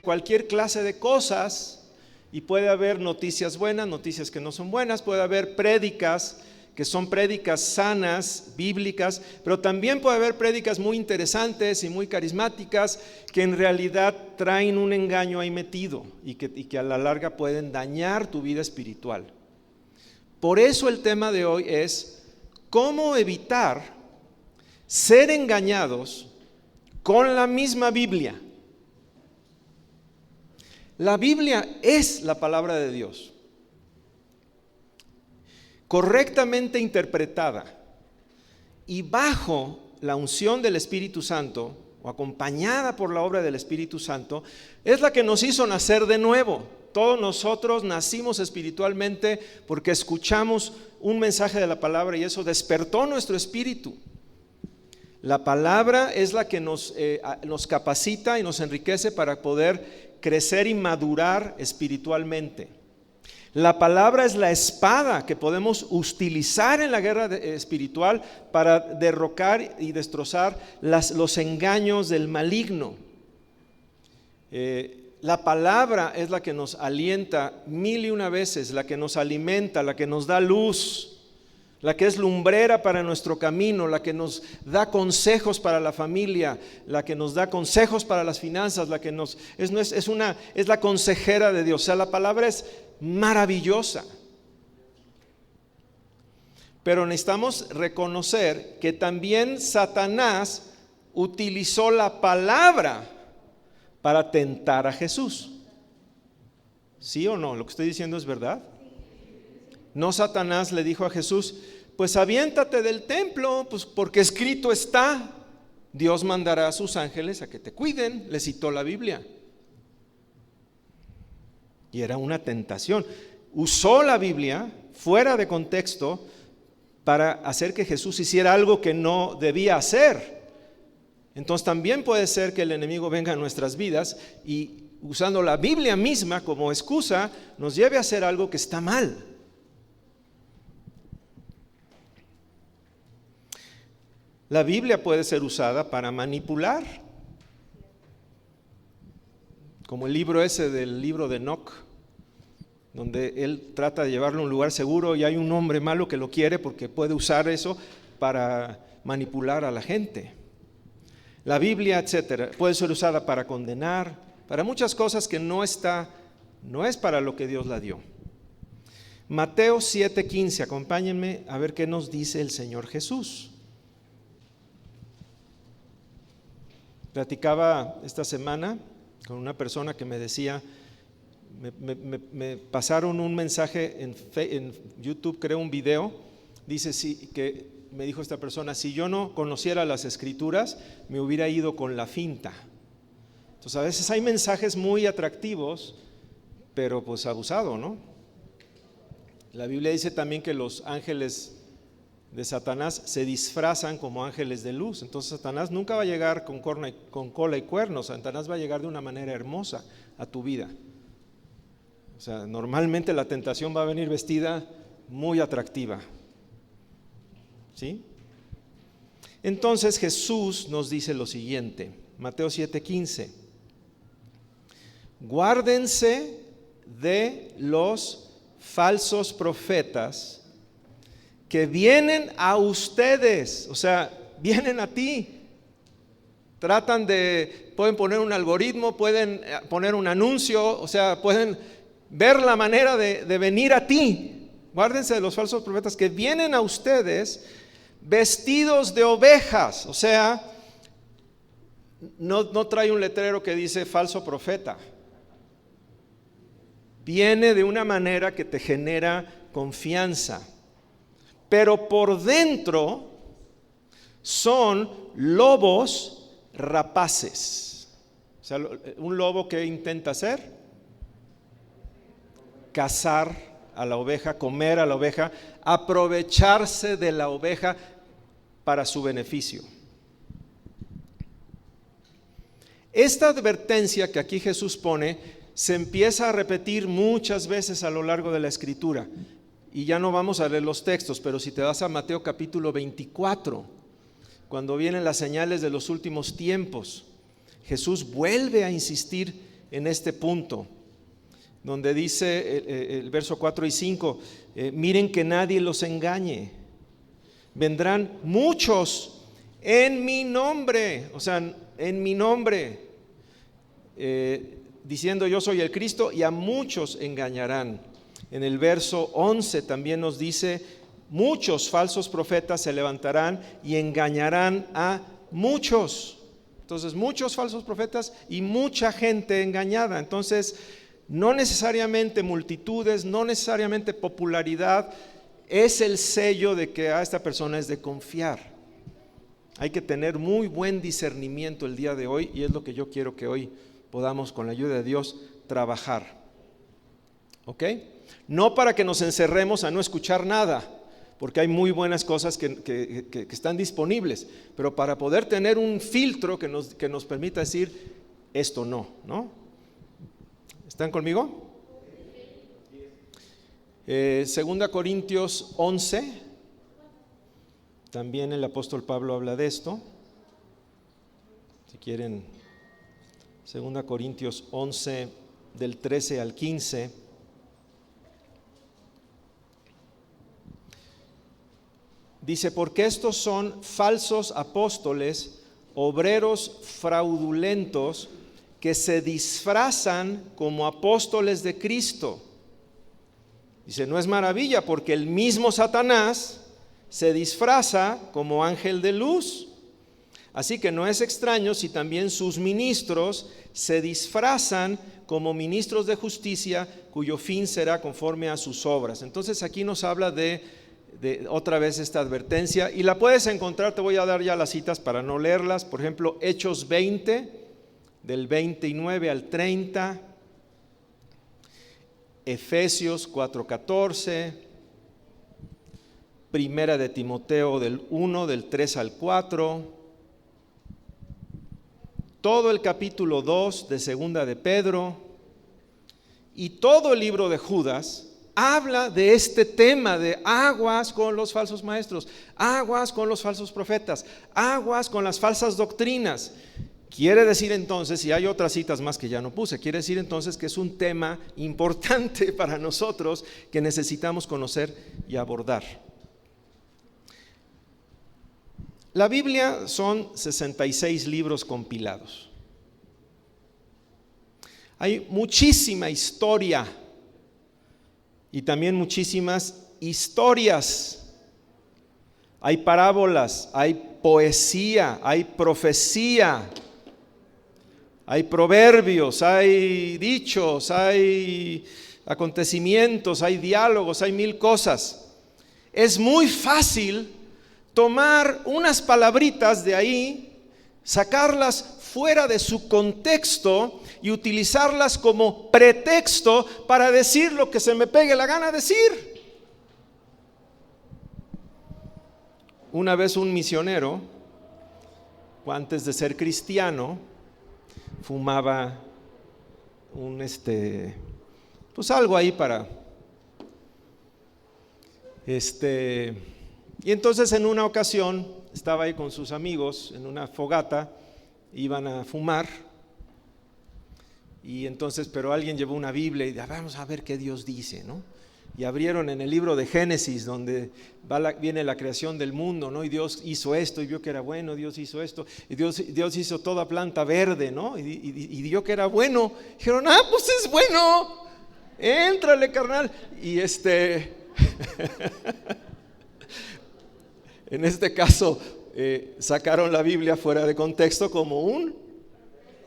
cualquier clase de cosas, y puede haber noticias buenas, noticias que no son buenas, puede haber prédicas que son prédicas sanas, bíblicas, pero también puede haber prédicas muy interesantes y muy carismáticas que en realidad traen un engaño ahí metido y que a la larga pueden dañar tu vida espiritual. Por eso el tema de hoy es cómo evitar ser engañados con la misma Biblia. La Biblia es la palabra de Dios. Correctamente interpretada y bajo la unción del Espíritu Santo o acompañada por la obra del Espíritu Santo, es la que nos hizo nacer de nuevo. Todos nosotros nacimos espiritualmente porque escuchamos un mensaje de la palabra y eso despertó nuestro espíritu. La palabra es la que nos capacita y nos enriquece para poder crecer y madurar espiritualmente. La palabra es la espada que podemos utilizar en la guerra espiritual para derrocar y destrozar los engaños del maligno. La palabra es la que nos alienta 1001 veces, la que nos alimenta, la que nos da luz, la que es lumbrera para nuestro camino, la que nos da consejos para la familia, la que nos da consejos para las finanzas, la que es la consejera de Dios. O sea, la palabra es maravillosa. Pero necesitamos reconocer que también Satanás utilizó la palabra para tentar a Jesús. ¿Sí o no? Lo que estoy diciendo es verdad. No, Satanás le dijo a Jesús: pues aviéntate del templo, pues porque escrito está, Dios mandará a sus ángeles a que te cuiden. Le citó la Biblia. Y era una tentación. Usó la Biblia fuera de contexto para hacer que Jesús hiciera algo que no debía hacer. Entonces también puede ser que el enemigo venga a nuestras vidas y usando la Biblia misma como excusa nos lleve a hacer algo que está mal. La Biblia puede ser usada para manipular, como el libro ese del libro de Enoc, donde él trata de llevarlo a un lugar seguro y hay un hombre malo que lo quiere porque puede usar eso para manipular a la gente. La Biblia, etcétera, puede ser usada para condenar, para muchas cosas que no es para lo que Dios la dio. Mateo 7:15, acompáñenme a ver qué nos dice el Señor Jesús. Platicaba esta semana con una persona que me decía, me pasaron un mensaje en YouTube, creo un video, dice que me dijo esta persona: si yo no conociera las Escrituras, me hubiera ido con la finta. Entonces a veces hay mensajes muy atractivos, pero pues abusado, ¿no? La Biblia dice también que los ángeles de Satanás se disfrazan como ángeles de luz. Entonces Satanás nunca va a llegar con cola y cuernos. Satanás va a llegar de una manera hermosa a tu vida. O sea, normalmente la tentación va a venir vestida muy atractiva. ¿Sí? Entonces Jesús nos dice lo siguiente, Mateo 7:15: guárdense de los falsos profetas que vienen a ustedes, o sea, vienen a ti. Pueden poner un algoritmo, pueden poner un anuncio, o sea, pueden ver la manera de venir a ti. Guárdense de los falsos profetas que vienen a ustedes vestidos de ovejas, o sea, no trae un letrero que dice falso profeta. Viene de una manera que te genera confianza. Pero por dentro son lobos rapaces. O sea, un lobo que intenta hacer, cazar a la oveja, comer a la oveja, aprovecharse de la oveja para su beneficio. Esta advertencia que aquí Jesús pone se empieza a repetir muchas veces a lo largo de la Escritura. Y ya no vamos a leer los textos, pero si te vas a Mateo capítulo 24, cuando vienen las señales de los últimos tiempos, Jesús vuelve a insistir en este punto, donde dice el verso 4 y 5, miren que nadie los engañe. Vendrán muchos en mi nombre, o sea, en mi nombre, diciendo yo soy el Cristo, y a muchos engañarán. En el verso 11 también nos dice, muchos falsos profetas se levantarán y engañarán a muchos. Entonces, muchos falsos profetas y mucha gente engañada. Entonces, no necesariamente multitudes, no necesariamente popularidad es el sello de que a esta persona es de confiar. Hay que tener muy buen discernimiento el día de hoy, y es lo que yo quiero que hoy podamos, con la ayuda de Dios, trabajar. ¿Ok? No para que nos encerremos a no escuchar nada, porque hay muy buenas cosas que están disponibles, pero para poder tener un filtro que nos permita decir esto no. ¿Están conmigo? 2 Corintios 11, también el apóstol Pablo habla de esto. Si quieren, 2 Corintios 11, del 13 al 15. Dice, porque estos son falsos apóstoles, obreros fraudulentos, que se disfrazan como apóstoles de Cristo. Dice, no es maravilla, porque el mismo Satanás se disfraza como ángel de luz. Así que no es extraño si también sus ministros se disfrazan como ministros de justicia, cuyo fin será conforme a sus obras. Entonces aquí nos habla de otra vez esta advertencia, y la puedes encontrar, te voy a dar ya las citas para no leerlas. Por ejemplo, Hechos 20, del 29 al 30, Efesios 4:14, Primera de Timoteo del 1, del 3 al 4, todo el capítulo 2 de Segunda de Pedro, y todo el libro de Judas habla de este tema de aguas con los falsos maestros, aguas con los falsos profetas, aguas con las falsas doctrinas. Quiere decir entonces, y hay otras citas más que ya no puse, quiere decir entonces que es un tema importante para nosotros que necesitamos conocer y abordar. La Biblia son 66 libros compilados. Hay muchísima historia y también muchísimas historias. Hay parábolas, hay poesía, hay profecía, hay proverbios, hay dichos, hay acontecimientos, hay diálogos, hay mil cosas. Es muy fácil tomar unas palabritas de ahí, sacarlas fuera de su contexto y utilizarlas como pretexto para decir lo que se me pegue la gana decir. Una vez un misionero, antes de ser cristiano, fumaba pues algo ahí para y entonces en una ocasión estaba ahí con sus amigos en una fogata, iban a fumar, y entonces, pero alguien llevó una Biblia y vamos a ver qué Dios dice, ¿no? Y abrieron en el libro de Génesis, donde viene la creación del mundo, ¿no? Y Dios hizo esto y vio que era bueno, Dios hizo esto, y Dios hizo toda planta verde, ¿no? Y vio que era bueno. Dijeron, pues es bueno, éntrale, carnal. Y en este caso sacaron la Biblia fuera de contexto como un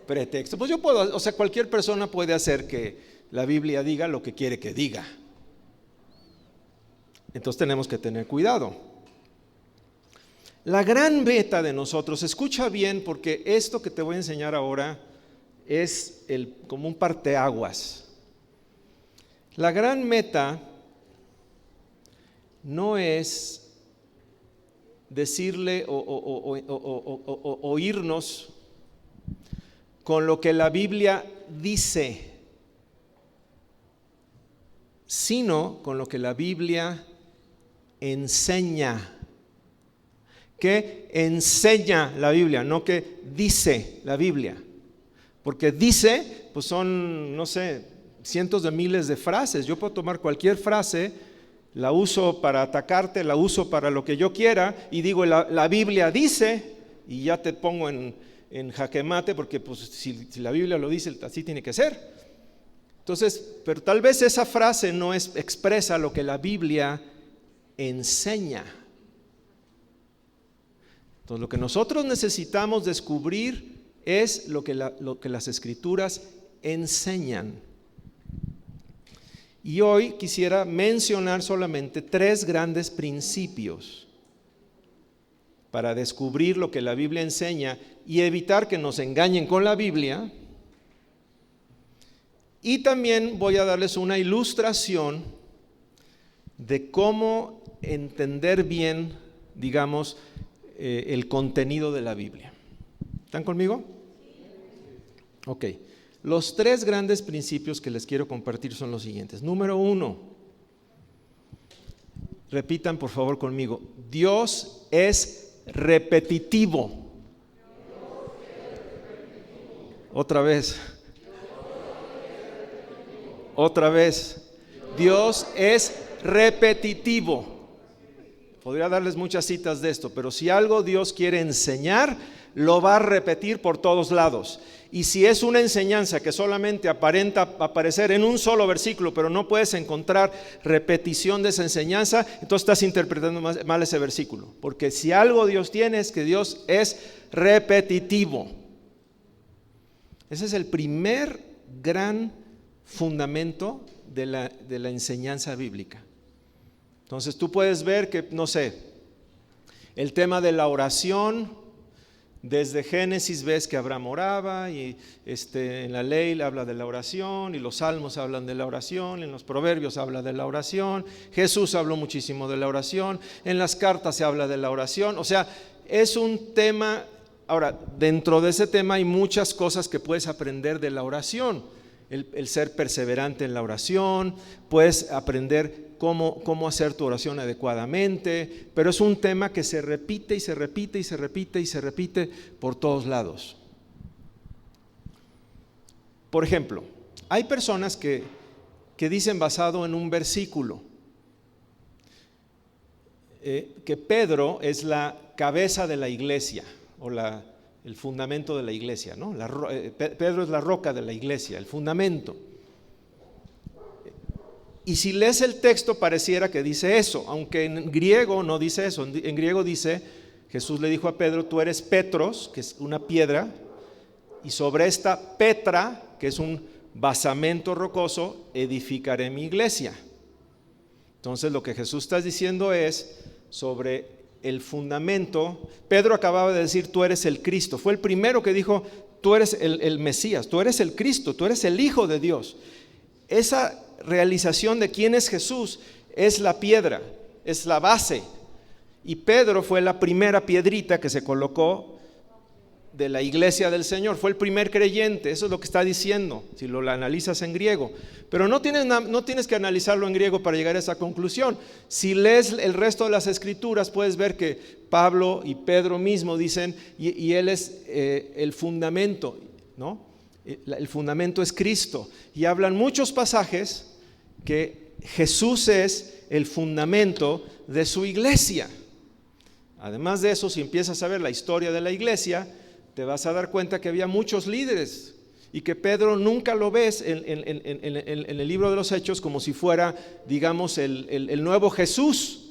pretexto. Pues yo puedo, o sea, cualquier persona puede hacer que la Biblia diga lo que quiere que diga. Entonces tenemos que tener cuidado. La gran meta de nosotros, escucha bien, porque esto que te voy a enseñar ahora es como un parteaguas. La gran meta no es decirle o irnos con lo que la Biblia dice, sino con lo que la Biblia enseña. ¿Qué enseña la Biblia? No que dice la Biblia. Porque dice, pues son, no sé, cientos de miles de frases. Yo puedo tomar cualquier frase, la uso para atacarte, la uso para lo que yo quiera y digo, la Biblia dice, y ya te pongo en jaque mate, porque pues, si la Biblia lo dice, así tiene que ser. Entonces, pero tal vez esa frase no expresa lo que la Biblia enseña. Entonces, lo que nosotros necesitamos descubrir es lo que las Escrituras enseñan. Y hoy quisiera mencionar solamente 3 grandes principios para descubrir lo que la Biblia enseña y evitar que nos engañen con la Biblia. Y también voy a darles una ilustración de cómo entender bien, digamos, el contenido de la Biblia. ¿Están conmigo? Ok. Los 3 grandes principios que les quiero compartir son los siguientes. Número 1, repitan por favor conmigo, Dios es repetitivo. Otra vez. Dios es repetitivo. Podría darles muchas citas de esto, pero si algo Dios quiere enseñar, lo va a repetir por todos lados. Y si es una enseñanza que solamente aparenta aparecer en un solo versículo, pero no puedes encontrar repetición de esa enseñanza, entonces estás interpretando mal ese versículo. Porque si algo Dios tiene es que Dios es repetitivo. Ese es el primer gran fundamento de la enseñanza bíblica. Entonces tú puedes ver que, no sé, el tema de la oración, desde Génesis ves que Abraham oraba y en la ley habla de la oración y los salmos hablan de la oración, en los proverbios habla de la oración, Jesús habló muchísimo de la oración, en las cartas se habla de la oración, o sea, es un tema. Ahora, dentro de ese tema hay muchas cosas que puedes aprender de la oración, el ser perseverante en la oración, puedes aprender cómo hacer tu oración adecuadamente, pero es un tema que se repite y se repite y se repite y se repite por todos lados. Por ejemplo, hay personas que dicen basado en un versículo que Pedro es la cabeza de la iglesia o el fundamento de la iglesia, ¿no? Pedro es la roca de la iglesia, el fundamento. Y si lees el texto pareciera que dice eso, aunque en griego no dice eso. En griego dice, Jesús le dijo a Pedro, tú eres Petros, que es una piedra, y sobre esta Petra, que es un basamento rocoso, edificaré mi iglesia. Entonces lo que Jesús está diciendo es sobre el fundamento. Pedro acababa de decir, tú eres el Cristo. Fue el primero que dijo, tú eres el Mesías, tú eres el Cristo, tú eres el Hijo de Dios. Esa realización de quién es Jesús es la piedra, es la base. Y Pedro fue la primera piedrita que se colocó de la iglesia del Señor, fue el primer creyente. Eso es lo que está diciendo, si lo analizas en griego. Pero no tienes que analizarlo en griego para llegar a esa conclusión. Si lees el resto de las escrituras, puedes ver que Pablo y Pedro mismo dicen, y él es el fundamento, ¿no? El fundamento es Cristo. Y hablan muchos pasajes que Jesús es el fundamento de su iglesia. Además de eso, si empiezas a ver la historia de la iglesia, te vas a dar cuenta que había muchos líderes y que Pedro nunca lo ves en el libro de los Hechos como si fuera, digamos, el nuevo Jesús.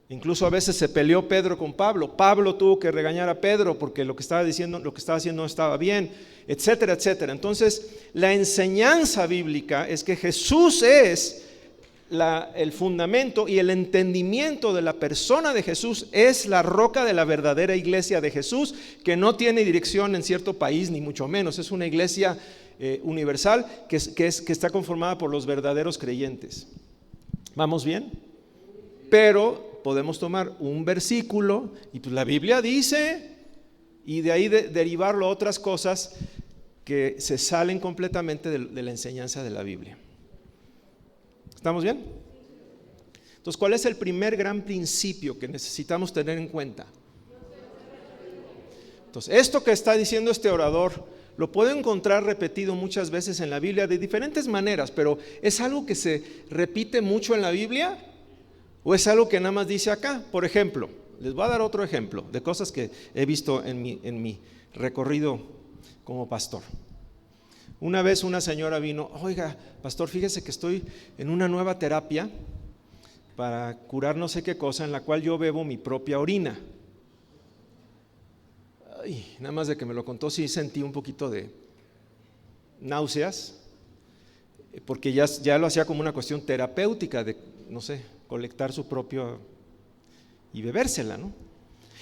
Incluso a veces se peleó Pedro con Pablo. Pablo tuvo que regañar a Pedro porque lo que estaba diciendo, lo que estaba haciendo no estaba bien, etcétera, etcétera. Entonces, la enseñanza bíblica es que Jesús es el fundamento, y el entendimiento de la persona de Jesús es la roca de la verdadera iglesia de Jesús, que no tiene dirección en cierto país, ni mucho menos. Es una iglesia universal que está conformada por los verdaderos creyentes. ¿Vamos bien? Pero podemos tomar un versículo y pues la Biblia dice, y de ahí derivarlo a otras cosas que se salen completamente de la enseñanza de la Biblia. ¿Estamos bien? Entonces, ¿cuál es el primer gran principio que necesitamos tener en cuenta? Entonces, esto que está diciendo este orador lo puedo encontrar repetido muchas veces en la Biblia de diferentes maneras, pero ¿es algo que se repite mucho en la Biblia o es algo que nada más dice acá? Por ejemplo, les voy a dar otro ejemplo de cosas que he visto en mi recorrido como pastor. Una vez una señora vino: oiga, pastor, fíjese que estoy en una nueva terapia para curar no sé qué cosa, en la cual yo bebo mi propia orina. Ay, nada más de que me lo contó, sí sentí un poquito de náuseas, porque ya lo hacía como una cuestión terapéutica de, no sé, colectar su propio y bebérsela, ¿no?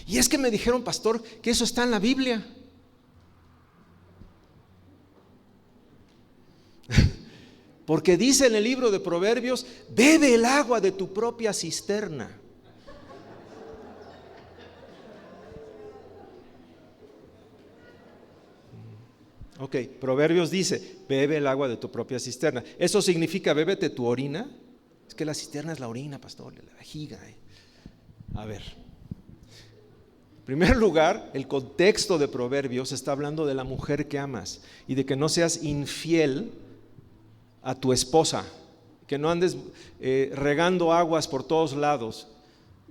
Y es que me dijeron, pastor, que eso está en la Biblia. Porque dice en el libro de Proverbios: bebe el agua de tu propia cisterna. Ok, Proverbios dice: bebe el agua de tu propia cisterna. ¿Eso significa bébete tu orina? Es que la cisterna es la orina, pastor, la vejiga. A ver, en primer lugar, el contexto de Proverbios está hablando de la mujer que amas y de que no seas infiel a tu esposa, que no andes regando aguas por todos lados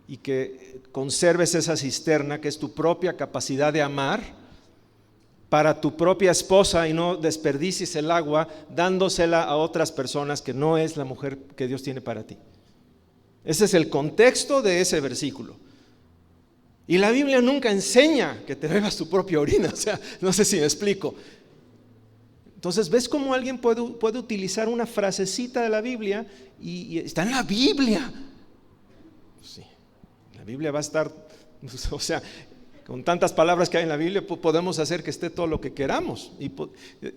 y que conserves esa cisterna que es tu propia capacidad de amar para tu propia esposa y no desperdicies el agua dándosela a otras personas que no es la mujer que Dios tiene para ti. Ese es el contexto de ese versículo. Y la Biblia nunca enseña que te bebas tu propia orina, o sea, no sé si me explico. Entonces, ¿ves cómo alguien puede utilizar una frasecita de la Biblia y está en la Biblia? Sí, la Biblia va a estar, o sea, con tantas palabras que hay en la Biblia podemos hacer que esté todo lo que queramos. Y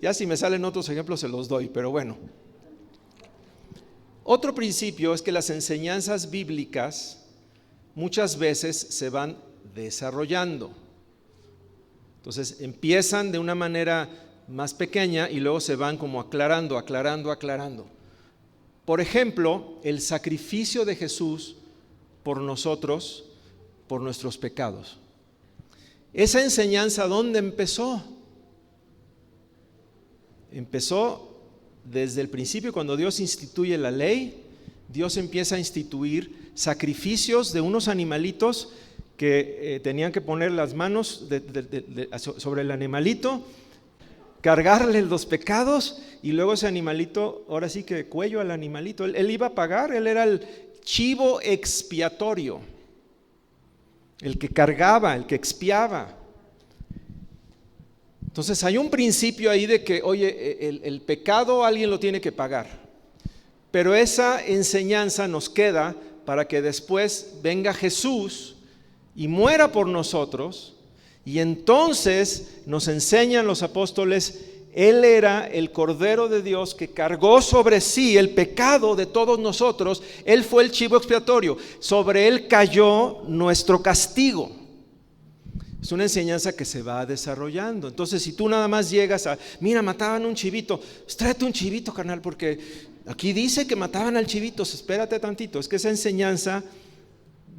ya si me salen otros ejemplos se los doy, pero bueno. Otro principio es que las enseñanzas bíblicas muchas veces se van desarrollando. Entonces empiezan de una manera más pequeña y luego se van como aclarando. Por ejemplo, el sacrificio de Jesús por nosotros, por nuestros pecados. Esa enseñanza, ¿dónde empezó? Empezó desde el principio, cuando Dios instituye la ley. Dios empieza a instituir sacrificios de unos animalitos que tenían que poner las manos sobre el animalito, cargarle los pecados y luego ese animalito, ahora sí que cuello al animalito, él iba a pagar, él era el chivo expiatorio, el que cargaba, el que expiaba. Entonces hay un principio ahí de que, oye, el pecado alguien lo tiene que pagar, pero esa enseñanza nos queda para que después venga Jesús y muera por nosotros. Y entonces nos enseñan los apóstoles, Él era el Cordero de Dios que cargó sobre sí el pecado de todos nosotros. Él fue el chivo expiatorio, sobre Él cayó nuestro castigo. Es una enseñanza que se va desarrollando. Entonces, si tú nada más llegas a, mira, mataban un chivito, pues tráete un chivito, carnal, porque aquí dice que mataban al chivito, espérate tantito. Es que esa enseñanza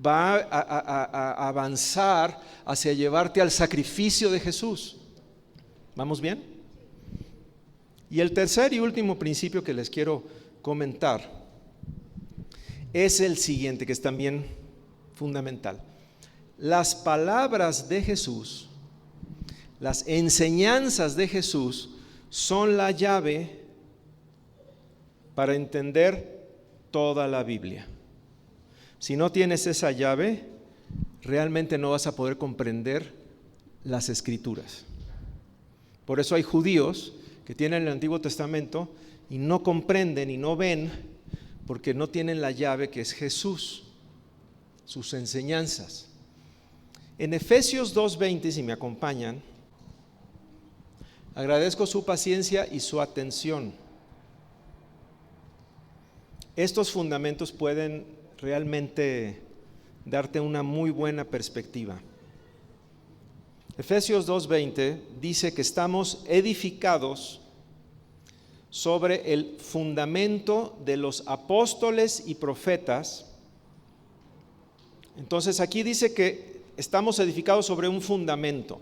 va a avanzar hacia llevarte al sacrificio de Jesús. ¿Vamos bien? Y el tercer y último principio que les quiero comentar es el siguiente, que es también fundamental. Las palabras de Jesús, las enseñanzas de Jesús son la llave para entender toda la Biblia. Si no tienes esa llave, realmente no vas a poder comprender las Escrituras. Por eso hay judíos que tienen el Antiguo Testamento y no comprenden y no ven porque no tienen la llave que es Jesús, sus enseñanzas. En Efesios 2:20, si me acompañan, agradezco su paciencia y su atención. Estos fundamentos pueden realmente darte una muy buena perspectiva. Efesios 2:20 dice que estamos edificados sobre el fundamento de los apóstoles y profetas. Entonces aquí dice que estamos edificados sobre un fundamento.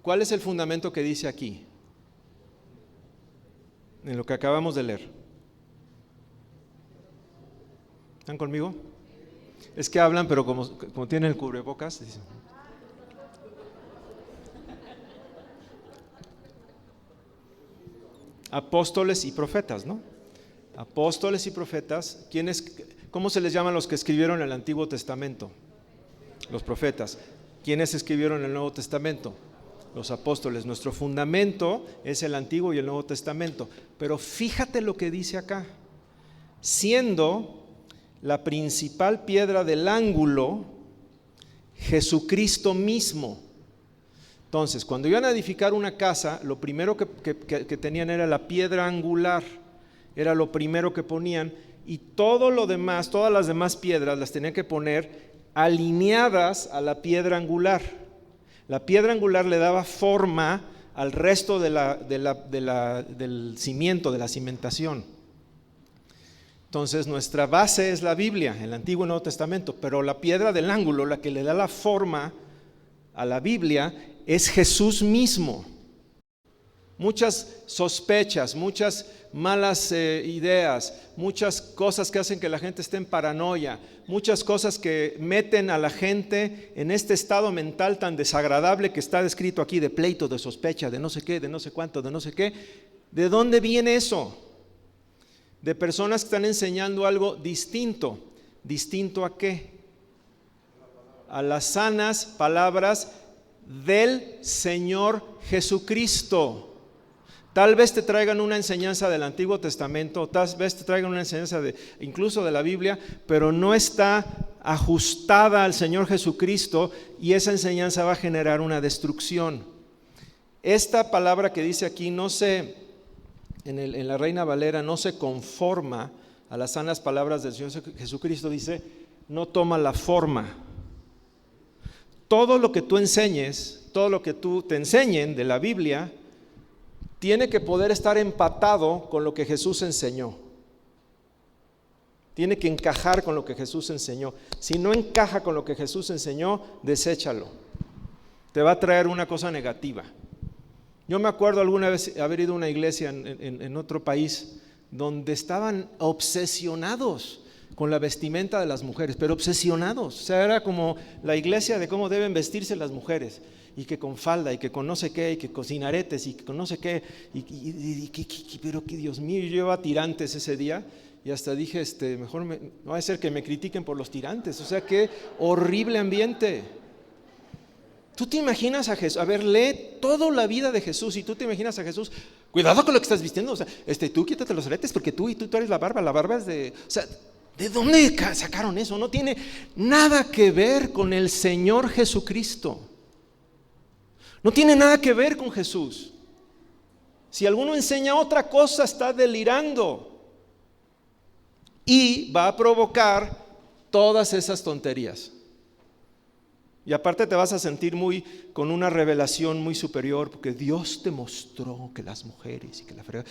¿Cuál es el fundamento que dice aquí? En lo que acabamos de leer. ¿Están conmigo? Es que hablan, pero como tienen el cubrebocas, dicen. Apóstoles y profetas, ¿no? Apóstoles y profetas. ¿Cómo se les llaman los que escribieron el Antiguo Testamento? Los profetas. ¿Quiénes escribieron el Nuevo Testamento? Los apóstoles. Nuestro fundamento es el Antiguo y el Nuevo Testamento. Pero fíjate lo que dice acá. Siendo la principal piedra del ángulo, Jesucristo mismo. Entonces, cuando iban a edificar una casa, lo primero que tenían era la piedra angular, era lo primero que ponían, y todo lo demás, todas las demás piedras las tenían que poner alineadas a la piedra angular. La piedra angular le daba forma al resto del cimiento, de la cimentación. Entonces nuestra base es la Biblia, el Antiguo y Nuevo Testamento, pero la piedra del ángulo, la que le da la forma a la Biblia, es Jesús mismo. Muchas sospechas, muchas malas ideas, muchas cosas que hacen que la gente esté en paranoia, muchas cosas que meten a la gente en este estado mental tan desagradable que está descrito aquí, de pleito, de sospecha, de no sé qué, de no sé cuánto, de no sé qué. ¿De dónde viene eso? De personas que están enseñando algo distinto. ¿Distinto a qué? A las sanas palabras del Señor Jesucristo. Tal vez te traigan una enseñanza del Antiguo Testamento, tal vez te traigan una enseñanza incluso de la Biblia, pero no está ajustada al Señor Jesucristo, y esa enseñanza va a generar una destrucción. Esta palabra que dice aquí en la Reina Valera no se conforma a las sanas palabras del Señor Jesucristo, dice, no toma la forma. Todo lo que tú enseñes, todo lo que tú te enseñen de la Biblia, tiene que poder estar empatado con lo que Jesús enseñó. Tiene que encajar con lo que Jesús enseñó. Si no encaja con lo que Jesús enseñó, deséchalo. Te va a traer una cosa negativa. Yo me acuerdo alguna vez haber ido a una iglesia en otro país donde estaban obsesionados con la vestimenta de las mujeres, pero obsesionados. O sea, era como la iglesia de cómo deben vestirse las mujeres, y que con falda, y que con no sé qué, y que con sin aretes, y que con no sé qué, pero que Dios mío, yo llevaba tirantes ese día, y hasta dije, mejor no va a ser que me critiquen por los tirantes. O sea, qué horrible ambiente. Tú te imaginas a Jesús, a ver, lee toda la vida de Jesús, y tú te imaginas a Jesús, cuidado con lo que estás vistiendo, o sea, tú quítate los aretes, porque tú eres la barba es de, o sea, ¿de dónde sacaron eso? No tiene nada que ver con el Señor Jesucristo. No tiene nada que ver con Jesús. Si alguno enseña otra cosa, está delirando, y va a provocar todas esas tonterías. Y aparte te vas a sentir con una revelación muy superior, porque Dios te mostró que las mujeres y que la fregada.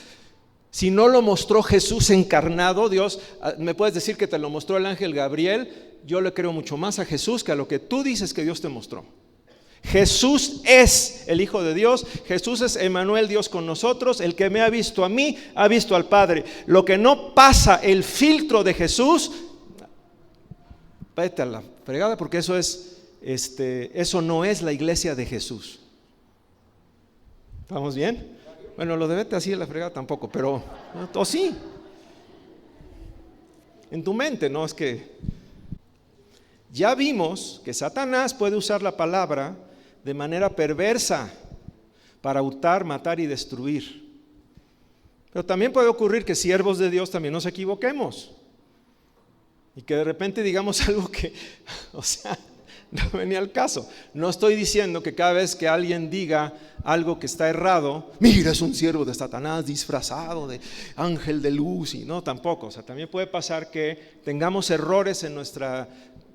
Si no lo mostró Jesús encarnado, Dios, me puedes decir que te lo mostró el ángel Gabriel, yo le creo mucho más a Jesús que a lo que tú dices que Dios te mostró. Jesús es el Hijo de Dios, Jesús es Emmanuel, Dios con nosotros. El que me ha visto a mí, ha visto al Padre. Lo que no pasa el filtro de Jesús, vete a la fregada, porque eso no es la iglesia de Jesús. ¿Estamos bien? Bueno, lo de vete así a la fregada tampoco, pero o sí. En tu mente, no es que ya vimos que Satanás puede usar la palabra de manera perversa para hurtar, matar y destruir. Pero también puede ocurrir que siervos de Dios también nos equivoquemos y que de repente digamos algo que, o sea, no venía al caso. No estoy diciendo que cada vez que alguien diga algo que está errado, mira, es un siervo de Satanás disfrazado de ángel de luz, y no, tampoco. O sea, también puede pasar que tengamos errores en nuestra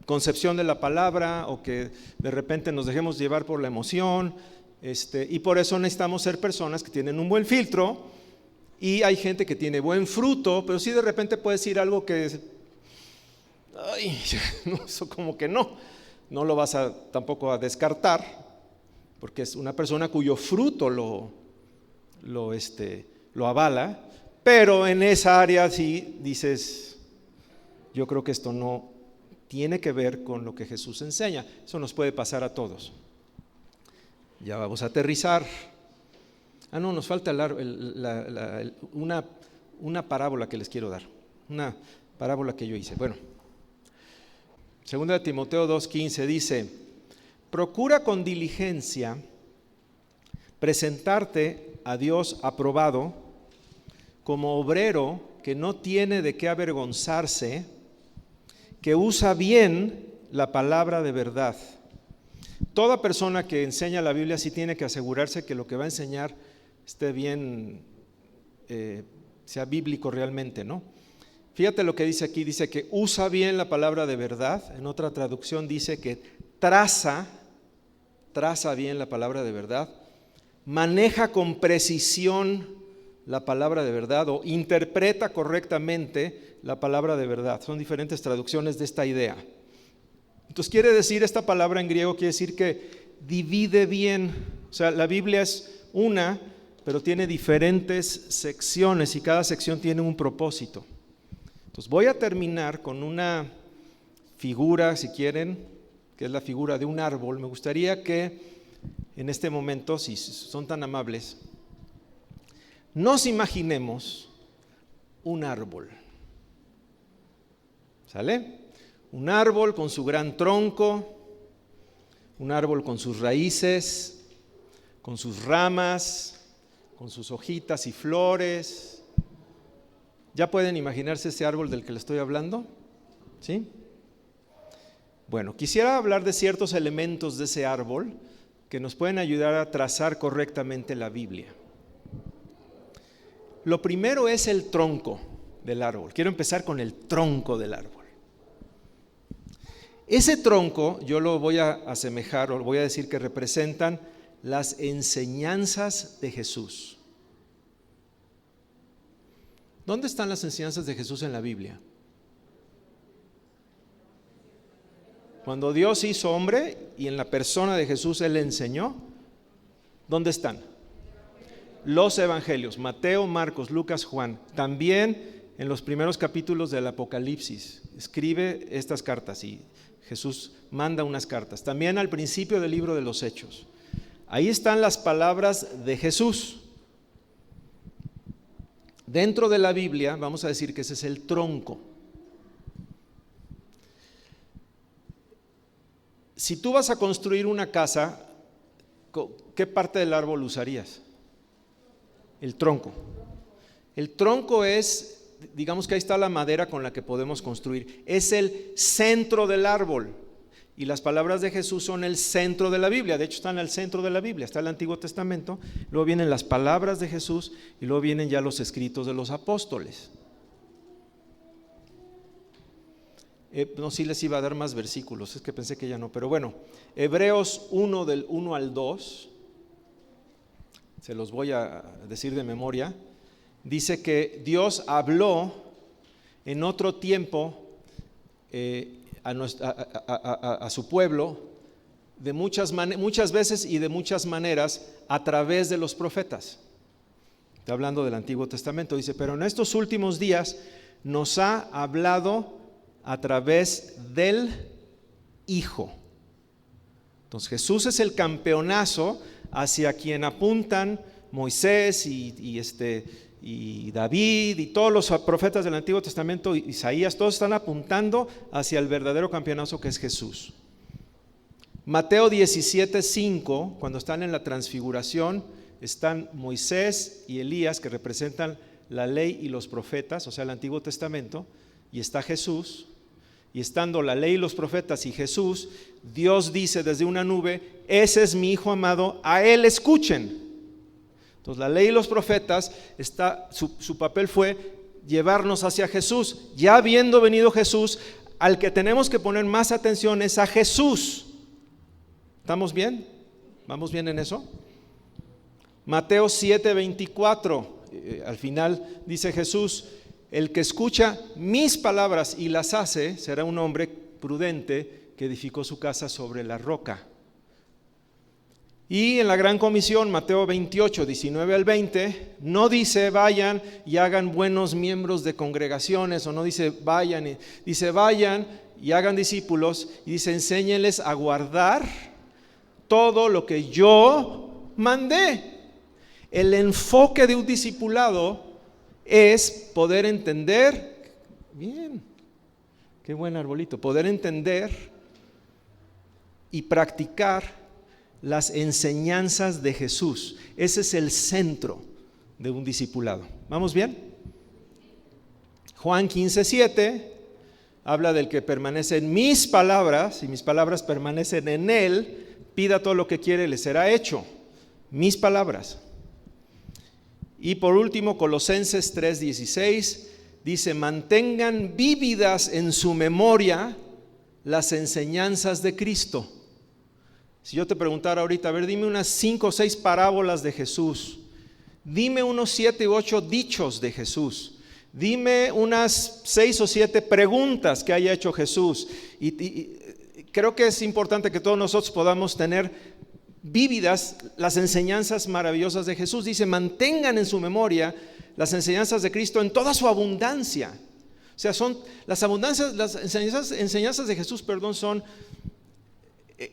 concepción de la palabra, o que de repente nos dejemos llevar por la emoción, y por eso necesitamos ser personas que tienen un buen filtro. Y hay gente que tiene buen fruto, pero sí de repente puede decir algo que, ay, eso como que no lo vas tampoco a descartar, porque es una persona cuyo fruto lo avala, pero en esa área sí dices, yo creo que esto no tiene que ver con lo que Jesús enseña. Eso nos puede pasar a todos. Ya vamos a aterrizar. No, nos falta una parábola que les quiero dar, una parábola que yo hice. Bueno, 2 Timoteo 2:15 dice: procura con diligencia presentarte a Dios aprobado, como obrero que no tiene de qué avergonzarse, que usa bien la palabra de verdad. Toda persona que enseña la Biblia sí tiene que asegurarse que lo que va a enseñar esté bien, sea bíblico realmente, ¿no? Fíjate lo que dice aquí, dice que usa bien la palabra de verdad. En otra traducción dice que traza bien la palabra de verdad, maneja con precisión la palabra de verdad o interpreta correctamente la palabra de verdad. Son diferentes traducciones de esta idea. Entonces quiere decir, esta palabra en griego quiere decir que divide bien. O sea, la Biblia es una, pero tiene diferentes secciones y cada sección tiene un propósito. Entonces voy a terminar con una figura, si quieren, que es la figura de un árbol. Me gustaría que en este momento, si son tan amables, nos imaginemos un árbol. ¿Sale? Un árbol con su gran tronco, un árbol con sus raíces, con sus ramas, con sus hojitas y flores. ¿Ya pueden imaginarse ese árbol del que les estoy hablando? ¿Sí? Bueno, quisiera hablar de ciertos elementos de ese árbol que nos pueden ayudar a trazar correctamente la Biblia. Lo primero es el tronco del árbol. Quiero empezar con el tronco del árbol. Ese tronco yo lo voy a asemejar o voy a decir que representan las enseñanzas de Jesús. ¿Dónde están las enseñanzas de Jesús en la Biblia? Cuando Dios hizo hombre y en la persona de Jesús Él le enseñó, ¿dónde están? Los evangelios, Mateo, Marcos, Lucas, Juan. También en los primeros capítulos del Apocalipsis escribe estas cartas y Jesús manda unas cartas. También al principio del libro de los Hechos. Ahí están las palabras de Jesús. Dentro de la Biblia vamos a decir que ese es el tronco. Si tú vas a construir una casa, ¿qué parte del árbol usarías? El tronco. El tronco es, digamos que ahí está la madera con la que podemos construir. Es el centro del árbol. Y las palabras de Jesús son el centro de la Biblia. De hecho, están al centro de la Biblia. Está el Antiguo Testamento, luego vienen las palabras de Jesús y luego vienen ya los escritos de los apóstoles. No, sí les iba a dar más versículos, es que pensé que ya no, pero bueno, Hebreos 1 del 1 al 2, se los voy a decir de memoria, dice que Dios habló en otro tiempo a su pueblo de muchas veces y de muchas maneras a través de los profetas. Está hablando del Antiguo Testamento, dice, pero en estos últimos días nos ha hablado a través del Hijo. Entonces Jesús es el campeonazo hacia quien apuntan Moisés y David y todos los profetas del Antiguo Testamento, Isaías, todos están apuntando hacia el verdadero campeonazo que es Jesús. Mateo 17:5, cuando están en la transfiguración, están Moisés y Elías, que representan la ley y los profetas, o sea el Antiguo Testamento, y está Jesús. Y estando la ley y los profetas y Jesús, Dios dice desde una nube, ese es mi Hijo amado, a Él escuchen. Entonces la ley y los profetas, su papel fue llevarnos hacia Jesús. Ya habiendo venido Jesús, al que tenemos que poner más atención es a Jesús. ¿Estamos bien? ¿Vamos bien en eso? Mateo 7:24, al final dice Jesús, el que escucha mis palabras y las hace, será un hombre prudente que edificó su casa sobre la roca. Y en la Gran Comisión, Mateo 28, 19 al 20, no dice vayan y hagan buenos miembros de congregaciones, o no dice vayan, dice vayan y hagan discípulos, y dice enséñenles a guardar todo lo que yo mandé. El enfoque de un discipulado es poder entender, bien, qué buen arbolito, poder entender y practicar las enseñanzas de Jesús. Ese es el centro de un discipulado. ¿Vamos bien? Juan 15:7 habla del que permanece en mis palabras, y mis palabras permanecen en él, pida todo lo que quiere, le será hecho. Mis palabras. Y por último, Colosenses 3:16 dice, mantengan vívidas en su memoria las enseñanzas de Cristo. Si yo te preguntara ahorita, a ver, dime unas 5 o 6 parábolas de Jesús, dime unos 7 u 8 dichos de Jesús, dime unas 6 o 7 preguntas que haya hecho Jesús, y creo que es importante que todos nosotros podamos tener vívidas las enseñanzas maravillosas de Jesús. Dice, mantengan en su memoria las enseñanzas de Cristo en toda su abundancia. O sea, son las enseñanzas de Jesús, son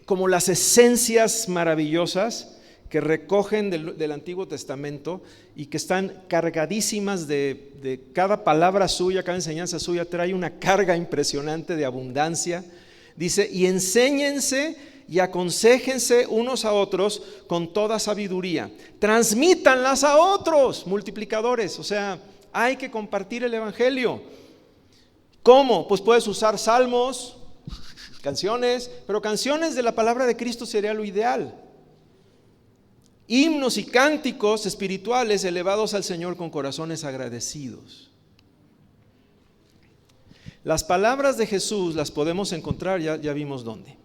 como las esencias maravillosas que recogen del Antiguo Testamento y que están cargadísimas de cada palabra suya, cada enseñanza suya trae una carga impresionante de abundancia. Dice, y enséñense y aconséjense unos a otros con toda sabiduría. Transmítanlas a otros, multiplicadores. O sea, hay que compartir el evangelio. ¿Cómo? Pues puedes usar salmos, canciones, pero canciones de la palabra de Cristo sería lo ideal. Himnos y cánticos espirituales elevados al Señor con corazones agradecidos. Las palabras de Jesús las podemos encontrar, ya vimos dónde.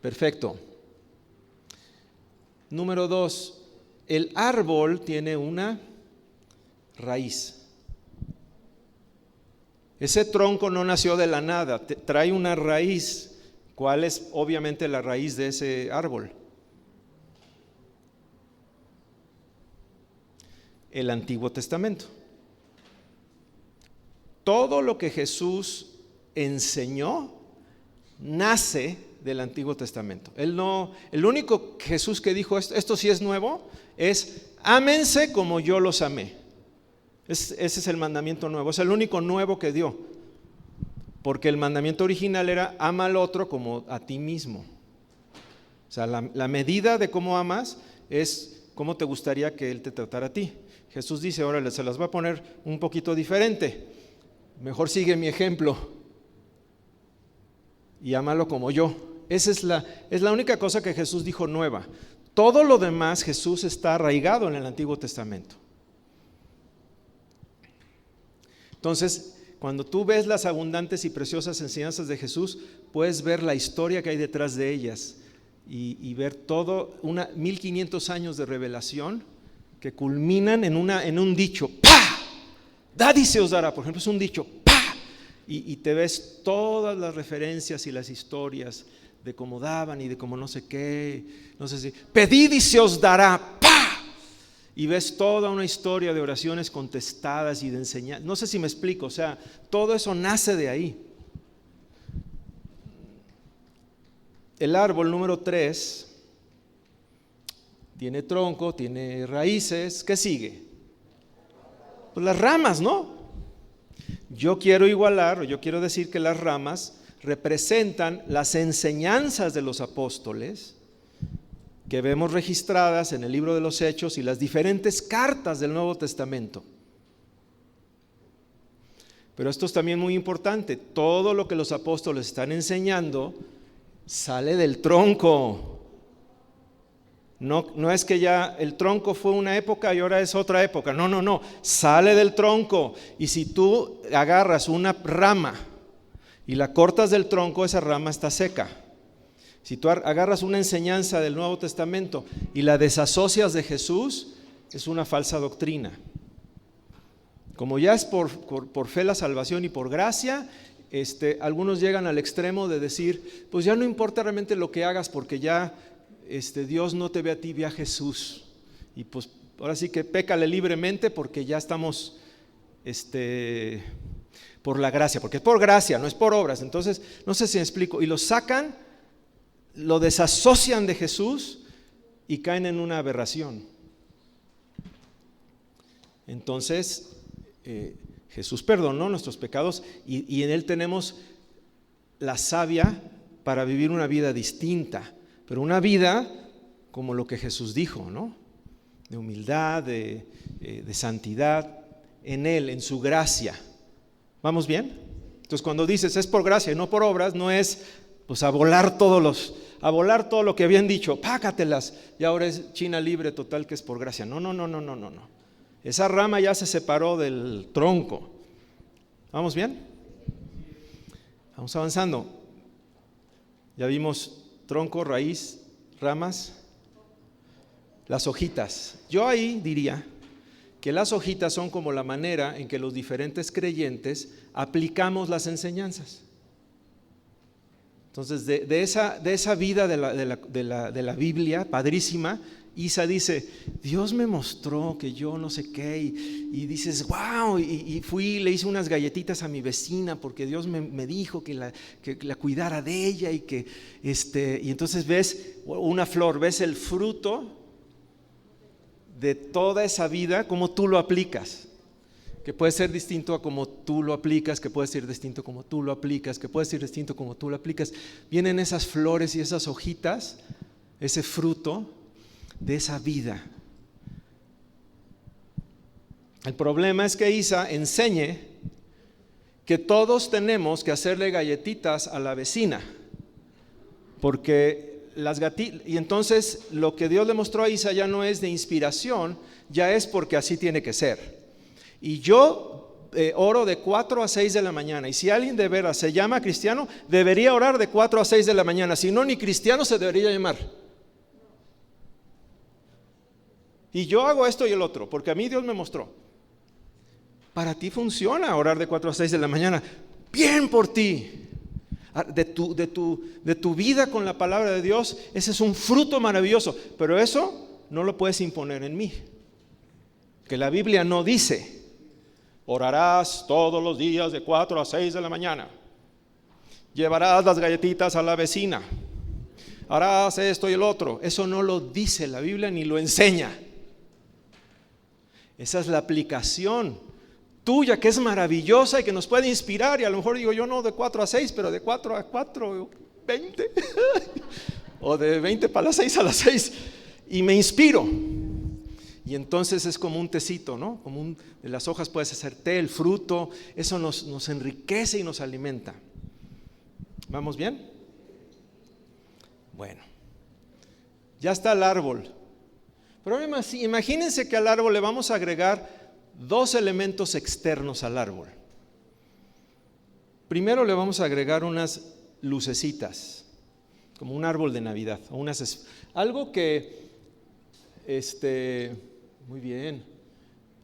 Perfecto. Número 2, el árbol tiene una raíz. Ese tronco no nació de la nada, trae una raíz. ¿Cuál es obviamente la raíz de ese árbol? El Antiguo Testamento. Todo lo que Jesús enseñó nace del Antiguo Testamento. El único Jesús que dijo esto sí es nuevo, es ámense como yo los amé. Ese es el mandamiento nuevo, es el único nuevo que dio, porque el mandamiento original era ama al otro como a ti mismo. O sea, la medida de cómo amas es cómo te gustaría que Él te tratara a ti. Jesús dice, ahora se las voy a poner un poquito diferente, mejor sigue mi ejemplo y ámalo como yo. Esa es la única cosa que Jesús dijo nueva. Todo lo demás Jesús está arraigado en el Antiguo Testamento. Entonces, cuando tú ves las abundantes y preciosas enseñanzas de Jesús, puedes ver la historia que hay detrás de ellas y ver todo 1500 años de revelación que culminan en un dicho, ¡pah! Dad y se os dará, por ejemplo, es un dicho, ¡pah! Y te ves todas las referencias y las historias de cómo daban y de cómo no sé qué, no sé si, pedid y se os dará, ¡pah! Y ves toda una historia de oraciones contestadas y de enseñanza. No sé si me explico, o sea, todo eso nace de ahí. El árbol número 3 tiene tronco, tiene raíces. ¿Qué sigue? Pues las ramas, ¿no? Yo quiero decir que las ramas representan las enseñanzas de los apóstoles que vemos registradas en el libro de los Hechos y las diferentes cartas del Nuevo Testamento. Pero esto es también muy importante, todo lo que los apóstoles están enseñando sale del tronco. No es que ya el tronco fue una época y ahora es otra época, no, sale del tronco. Y si tú agarras una rama y la cortas del tronco, esa rama está seca. Si tú agarras una enseñanza del Nuevo Testamento y la desasocias de Jesús, es una falsa doctrina. Como ya es por fe la salvación y por gracia, algunos llegan al extremo de decir, pues ya no importa realmente lo que hagas porque ya Dios no te ve a ti, ve a Jesús. Y pues ahora sí que pécale libremente porque ya estamos por la gracia, porque es por gracia, no es por obras. Entonces, no sé si me explico. Y lo sacan, lo desasocian de Jesús y caen en una aberración. Entonces, Jesús perdonó nuestros pecados y en Él tenemos la savia para vivir una vida distinta, pero una vida como lo que Jesús dijo, ¿no? De humildad, de santidad, en Él, en su gracia. ¿Vamos bien? Entonces cuando dices es por gracia y no por obras, no es pues a volar todo lo que habían dicho, pácatelas, y ahora es China libre total que es por gracia. No. Esa rama ya se separó del tronco. ¿Vamos bien? Vamos avanzando. Ya vimos tronco, raíz, ramas, las hojitas. Yo ahí diría que las hojitas son como la manera en que los diferentes creyentes aplicamos las enseñanzas. Entonces, de esa vida de la Biblia, padrísima, Isa dice, Dios me mostró que yo no sé qué, y dices, wow, y fui, le hice unas galletitas a mi vecina porque Dios me dijo que la cuidara de ella y entonces ves una flor, ves el fruto de toda esa vida, cómo tú lo aplicas, que puede ser distinto a como tú lo aplicas, que puede ser distinto como tú lo aplicas, que puede ser distinto como tú lo aplicas. Vienen esas flores y esas hojitas, ese fruto de esa vida. El problema es que Isa enseñe que todos tenemos que hacerle galletitas a la vecina, porque y entonces lo que Dios le mostró a Isa ya no es de inspiración, ya es porque así tiene que ser. Y yo oro de 4 a 6 de la mañana, y si alguien de veras se llama cristiano, debería orar de 4 a 6 de la mañana, si no, ni cristiano se debería llamar. Y yo hago esto y el otro, porque a mí Dios me mostró. Para ti funciona orar de 4 a 6 de la mañana. Bien por ti. De tu vida con la palabra de Dios, ese es un fruto maravilloso. Pero eso no lo puedes imponer en mí. Que la Biblia no dice, orarás todos los días de 4 a 6 de la mañana. Llevarás las galletitas a la vecina. Harás esto y el otro. Eso no lo dice la Biblia ni lo enseña. Esa es la aplicación tuya, que es maravillosa y que nos puede inspirar. Y a lo mejor digo yo no de 4 a 6, pero de 4 a 4, 20 o de 20 para las 6 a las 6, y me inspiro. Y entonces es como un tecito, ¿no? De las hojas puedes hacer té, el fruto, eso nos enriquece y nos alimenta. ¿Vamos bien? Bueno, ya está el árbol. Pero imagínense que al árbol le vamos a agregar 2 elementos externos al árbol. Primero le vamos a agregar unas lucecitas, como un árbol de Navidad, o algo que, muy bien,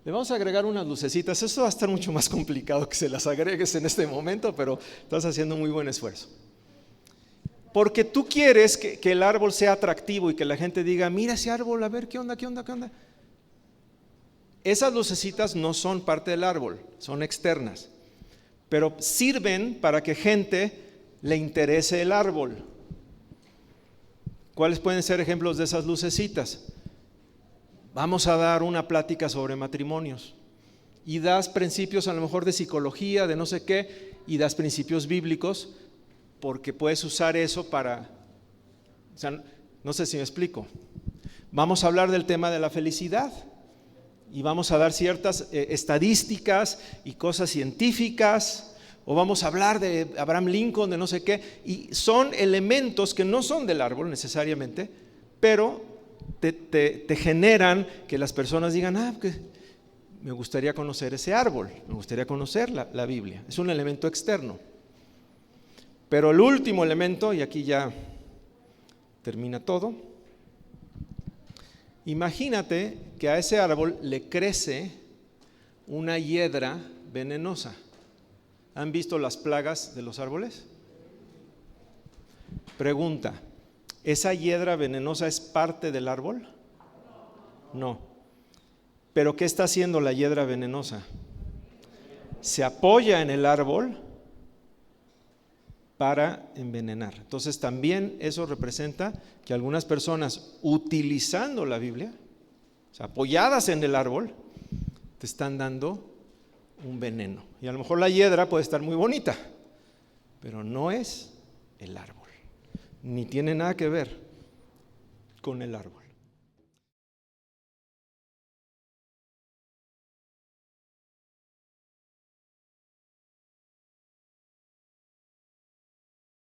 le vamos a agregar unas lucecitas. Esto va a estar mucho más complicado que se las agregues en este momento, pero estás haciendo un muy buen esfuerzo. Porque tú quieres que el árbol sea atractivo y que la gente diga, mira ese árbol, a ver qué onda. Esas lucecitas no son parte del árbol, son externas, pero sirven para que gente le interese el árbol. ¿Cuáles pueden ser ejemplos de esas lucecitas? Vamos a dar una plática sobre matrimonios y das principios a lo mejor de psicología, de no sé qué, y das principios bíblicos, porque puedes usar eso no sé si me explico. Vamos a hablar del tema de la felicidad y vamos a dar ciertas estadísticas y cosas científicas, o vamos a hablar de Abraham Lincoln, de no sé qué, y son elementos que no son del árbol necesariamente, pero te generan que las personas digan, que me gustaría conocer ese árbol, me gustaría conocer la Biblia. Es un elemento externo. Pero el último elemento, y aquí ya termina todo, imagínate que a ese árbol le crece una hiedra venenosa. ¿Han visto las plagas de los árboles? Pregunta, ¿Esa hiedra venenosa es parte del árbol? No. ¿Pero qué está haciendo la hiedra venenosa? Se apoya en el árbol para envenenar. Entonces también eso representa que algunas personas, utilizando la Biblia, o sea, apoyadas en el árbol, te están dando un veneno. Y a lo mejor la hiedra puede estar muy bonita, pero no es el árbol, ni tiene nada que ver con el árbol.